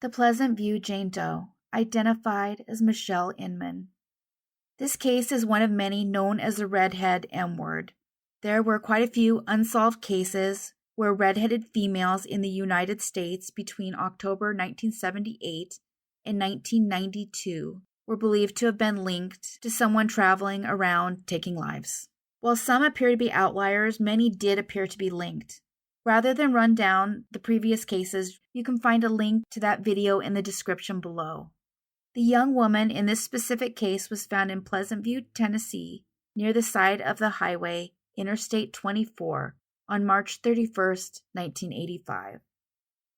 The Pleasant View Jane Doe, identified as Michelle Inman. This case is one of many known as the redhead M-word. There were quite a few unsolved cases where redheaded females in the United States between October 1978 and 1992 were believed to have been linked to someone traveling around taking lives. While some appear to be outliers, many did appear to be linked. Rather than run down the previous cases, you can find a link to that video in the description below. The young woman in this specific case was found in Pleasant View, Tennessee, near the side of the highway, Interstate 24, on March 31, 1985.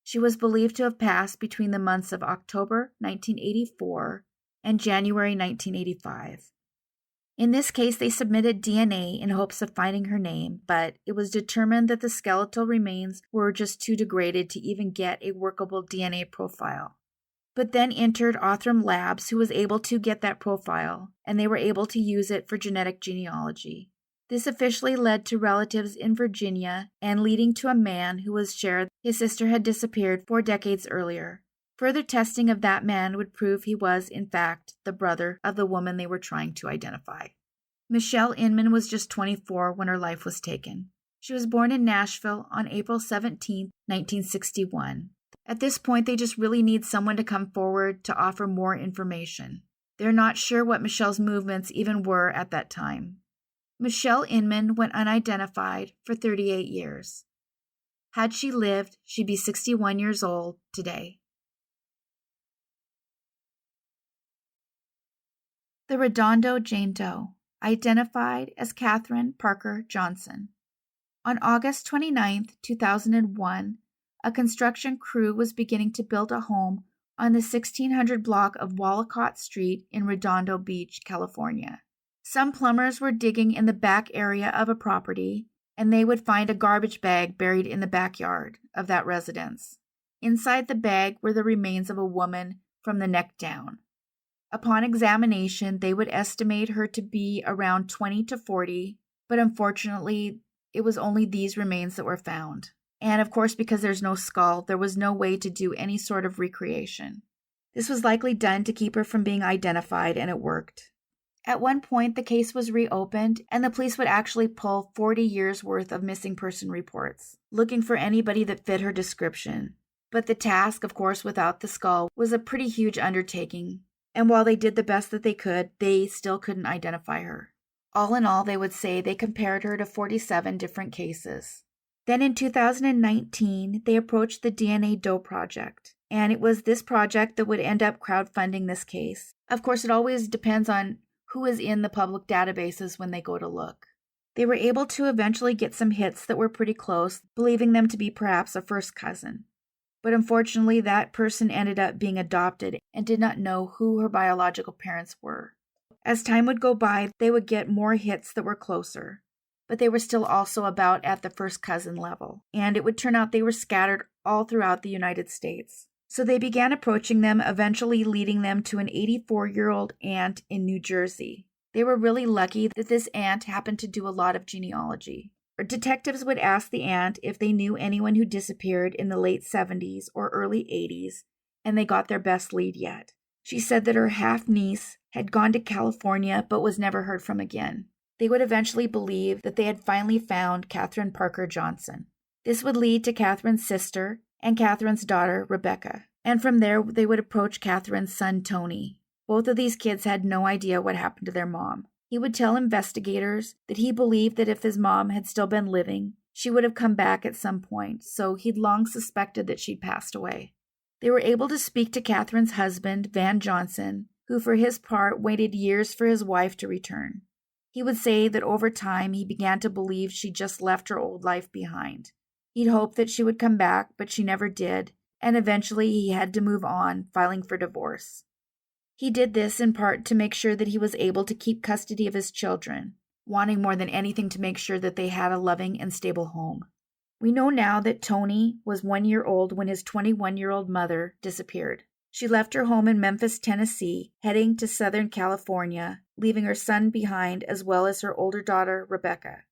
She was believed to have passed between the months of October 1984 and January 1985. In this case, they submitted DNA in hopes of finding her name, but it was determined that the skeletal remains were just too degraded to even get a workable DNA profile. But then entered Othram Labs, who was able to get that profile, and they were able to use it for genetic genealogy. This officially led to relatives in Virginia and leading to a man who was shared his sister had disappeared 4 decades earlier. Further testing of that man would prove he was, in fact, the brother of the woman they were trying to identify. Michelle Inman was just 24 when her life was taken. She was born in Nashville on April 17, 1961. At this point, they just really need someone to come forward to offer more information. They're not sure what Michelle's movements even were at that time. Michelle Inman went unidentified for 38 years. Had she lived, she'd be 61 years old today. The Redondo Jane Doe, identified as Catherine Parker Johnson. On August 29, 2001, a construction crew was beginning to build a home on the 1600 block of Walcott Street in Redondo Beach, California. Some plumbers were digging in the back area of a property, and they would find a garbage bag buried in the backyard of that residence. Inside the bag were the remains of a woman from the neck down. Upon examination, they would estimate her to be around 20 to 40, but unfortunately, it was only these remains that were found. And of course, because there's no skull, there was no way to do any sort of recreation. This was likely done to keep her from being identified, and it worked. At one point, the case was reopened, and the police would actually pull 40 years' worth of missing person reports, looking for anybody that fit her description. But the task, of course, without the skull, was a pretty huge undertaking. And while they did the best that they could, they still couldn't identify her. All in all, they would say they compared her to 47 different cases. Then in 2019, they approached the DNA Doe Project, and it was this project that would end up crowdfunding this case. Of course, it always depends on who is in the public databases when they go to look. They were able to eventually get some hits that were pretty close, believing them to be perhaps a first cousin. But unfortunately, that person ended up being adopted and did not know who her biological parents were. As time would go by, they would get more hits that were closer, but they were still also about at the first cousin level, and it would turn out they were scattered all throughout the United States. So they began approaching them, eventually leading them to an 84-year-old aunt in New Jersey. They were really lucky that this aunt happened to do a lot of genealogy. Detectives would ask the aunt if they knew anyone who disappeared in the late 70s or early 80s, and they got their best lead yet. She said that her half-niece had gone to California but was never heard from again. They would eventually believe that they had finally found Catherine Parker Johnson. This would lead to Catherine's sister and Catherine's daughter, Rebecca. And from there, they would approach Catherine's son, Tony. Both of these kids had no idea what happened to their mom. He would tell investigators that he believed that if his mom had still been living, she would have come back at some point, so he'd long suspected that she'd passed away. They were able to speak to Catherine's husband, Van Johnson, who for his part waited years for his wife to return. He would say that over time he began to believe she just left her old life behind. He'd hoped that she would come back, but she never did, and eventually he had to move on, filing for divorce. He did this in part to make sure that he was able to keep custody of his children, wanting more than anything to make sure that they had a loving and stable home. We know now that Tony was 1 year old when his 21-year-old mother disappeared. She left her home in Memphis, Tennessee, heading to Southern California, leaving her son behind as well as her older daughter, Rebecca.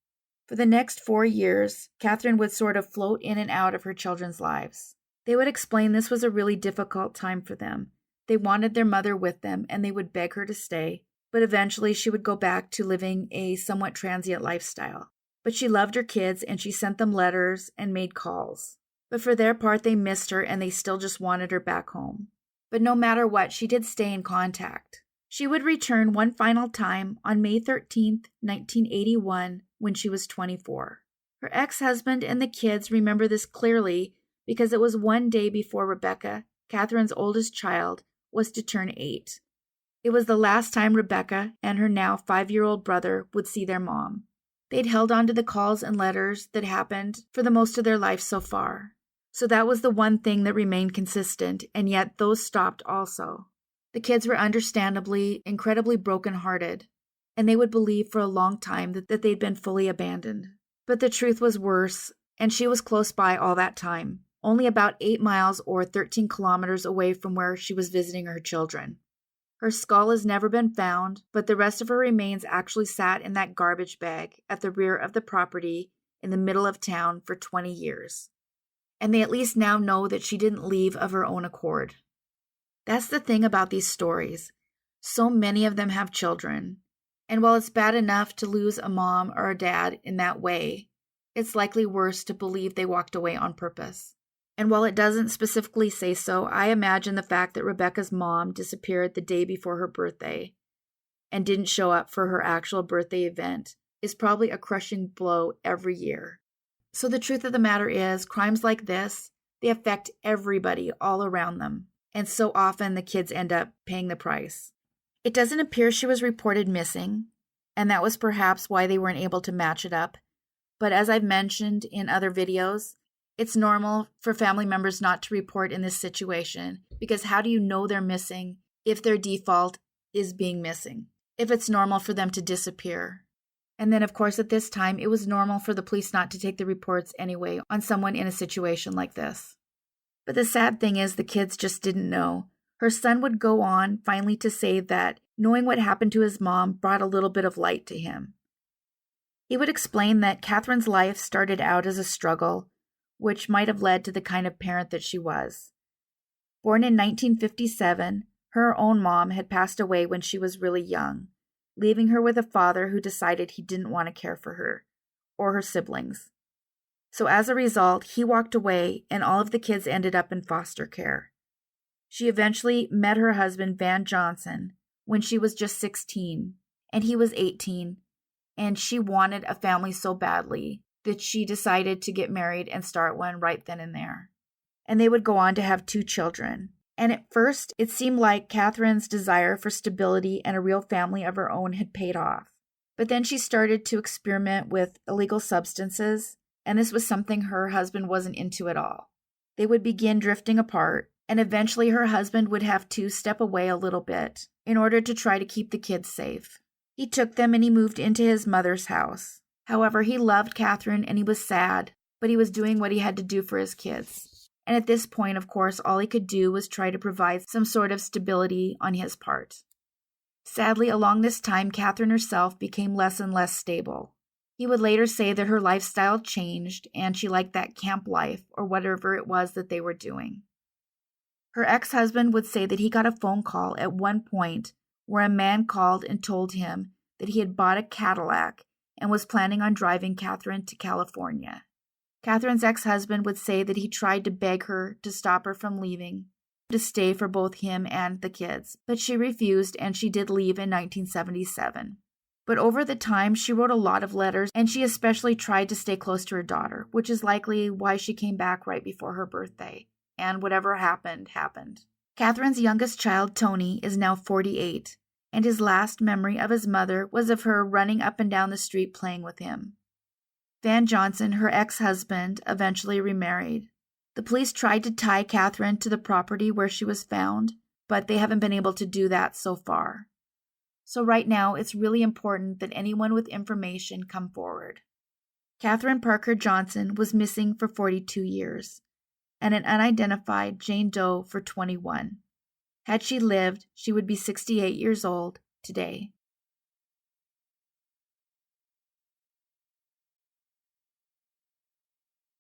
For the next 4 years, Catherine would sort of float in and out of her children's lives. They would explain this was a really difficult time for them. They wanted their mother with them, and they would beg her to stay, but eventually she would go back to living a somewhat transient lifestyle. But she loved her kids, and she sent them letters and made calls. But for their part, they missed her, and they still just wanted her back home. But no matter what, she did stay in contact. She would return one final time on May 13th, 1981, when she was 24. Her ex-husband and the kids remember this clearly because it was one day before Rebecca, Catherine's oldest child, was to turn 8. It was the last time Rebecca and her now 5-year-old brother would see their mom. They'd held on to the calls and letters that happened for the most of their life so far. So that was the one thing that remained consistent, and yet those stopped also. The kids were understandably incredibly brokenhearted, and they would believe for a long time that they'd been fully abandoned. But the truth was worse, and she was close by all that time, only about 8 miles or 13 kilometers away from where she was visiting her children. Her skull has never been found, but the rest of her remains actually sat in that garbage bag at the rear of the property in the middle of town for 20 years. And they at least now know that she didn't leave of her own accord. That's the thing about these stories. So many of them have children. And while it's bad enough to lose a mom or a dad in that way, it's likely worse to believe they walked away on purpose. And while it doesn't specifically say so, I imagine the fact that Rebecca's mom disappeared the day before her birthday and didn't show up for her actual birthday event is probably a crushing blow every year. So the truth of the matter is, crimes like this, they affect everybody all around them. And so often the kids end up paying the price. It doesn't appear she was reported missing, and that was perhaps why they weren't able to match it up. But as I've mentioned in other videos, it's normal for family members not to report in this situation, because how do you know they're missing if their default is being missing? If it's normal for them to disappear. And then, of course, at this time, it was normal for the police not to take the reports anyway on someone in a situation like this. But the sad thing is the kids just didn't know. Her son would go on finally to say that knowing what happened to his mom brought a little bit of light to him. He would explain that Catherine's life started out as a struggle, which might have led to the kind of parent that she was. Born in 1957, her own mom had passed away when she was really young, leaving her with a father who decided he didn't want to care for her or her siblings. So as a result, he walked away and all of the kids ended up in foster care. She eventually met her husband, Van Johnson, when she was just 16, and he was 18, and she wanted a family so badly that she decided to get married and start one right then and there. And they would go on to have 2 children. And at first, it seemed like Catherine's desire for stability and a real family of her own had paid off. But then she started to experiment with illegal substances, and this was something her husband wasn't into at all. They would begin drifting apart, and eventually her husband would have to step away a little bit in order to try to keep the kids safe. He took them and he moved into his mother's house. However, he loved Catherine and he was sad, but he was doing what he had to do for his kids. And at this point, of course, all he could do was try to provide some sort of stability on his part. Sadly, along this time, Catherine herself became less and less stable. He would later say that her lifestyle changed and she liked that camp life or whatever it was that they were doing. Her ex-husband would say that he got a phone call at one point where a man called and told him that he had bought a Cadillac and was planning on driving Catherine to California. Catherine's ex-husband would say that he tried to beg her to stop her from leaving, to stay for both him and the kids, but she refused and she did leave in 1977. But over the time, she wrote a lot of letters and she especially tried to stay close to her daughter, which is likely why she came back right before her birthday. And whatever happened, happened. Catherine's youngest child, Tony, is now 48, and his last memory of his mother was of her running up and down the street playing with him. Van Johnson, her ex-husband, eventually remarried. The police tried to tie Catherine to the property where she was found, but they haven't been able to do that so far. So right now, it's really important that anyone with information come forward. Catherine Parker Johnson was missing for 42 years. And an unidentified Jane Doe for 21. Had she lived, she would be 68 years old today.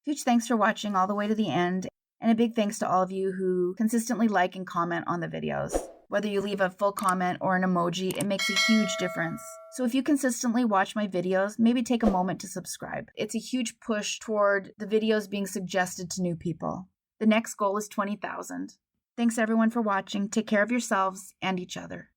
Huge thanks for watching all the way to the end. And a big thanks to all of you who consistently like and comment on the videos. Whether you leave a full comment or an emoji, it makes a huge difference. So if you consistently watch my videos, maybe take a moment to subscribe. It's a huge push toward the videos being suggested to new people. The next goal is 20,000. Thanks everyone for watching. Take care of yourselves and each other.